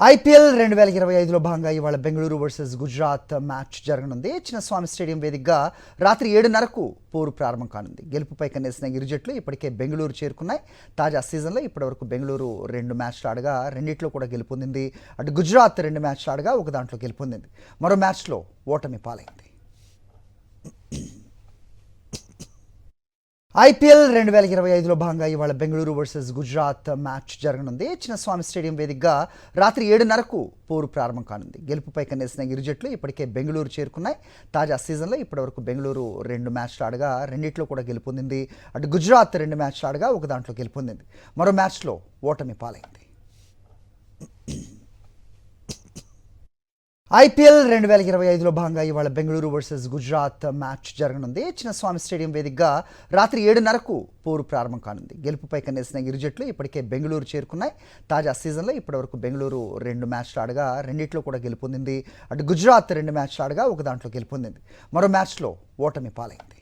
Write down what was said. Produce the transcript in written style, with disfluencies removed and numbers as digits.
IPL 2025లో భాగంగా ఇవాళ Bengaluru versus Gujarat match జరగనుంది. చిన్నస్వామి స్టేడియం వేదికగా రాత్రి 7:30కు పోరు ప్రారంభం కానుంది. గెలుపుపై కన్నేసిన ఇరు జట్లు ఇప్పటికే బెంగళూరు చేరుకున్నాయి. తాజా సీజన్లో ఇప్పటివరకు బెంగళూరు 2 మ్యాచ్లు ఆడగా రెండిట్లో కూడా గెలుపొందింది. అటు గుజరాత్ 2 మ్యాచ్లు ఆడగా ఒక దాంట్లో గెలుపొందింది. మరో మ్యాచ్లో ఓటమి పాలైంది. ఐపీఎల్ 2025లో భాగంగా ఇవాళ బెంగళూరు వర్సెస్ గుజరాత్ మ్యాచ్ జరగనుంది. చిన్నస్వామి స్టేడియం వేదికగా రాత్రి 7:30కు పోరు ప్రారంభం కానుంది. గెలుపుపై కన్నేసిన ఇరు జట్లు ఇప్పటికే బెంగళూరు చేరుకున్నాయి. తాజా సీజన్లో ఇప్పటివరకు బెంగళూరు 2 మ్యాచ్లు ఆడగా రెండిట్లో కూడా గెలుపొందింది. అటు గుజరాత్ 2 మ్యాచ్లు ఆడగా ఒక దాంట్లో గెలుపొందింది. మరో మ్యాచ్లో ఓటమి పాలైంది. ఐపీఎల్ 2025లో భాగంగా ఇవాళ బెంగళూరు వర్సెస్ గుజరాత్ మ్యాచ్ జరగనుంది. చిన్నస్వామి స్టేడియం వేదికగా రాత్రి 7:30కు పోరు ప్రారంభం కానుంది. గెలుపుపై కన్నేసిన ఇరు జట్లు ఇప్పటికే బెంగళూరు చేరుకున్నాయి. తాజా సీజన్లో ఇప్పటివరకు బెంగళూరు 2 మ్యాచ్లు ఆడగా రెండిట్లో కూడా గెలుపొందింది. అటు గుజరాత్ 2 మ్యాచ్లు ఆడగా ఒక దాంట్లో గెలుపొందింది. మరో మ్యాచ్లో ఓటమి పాలైంది.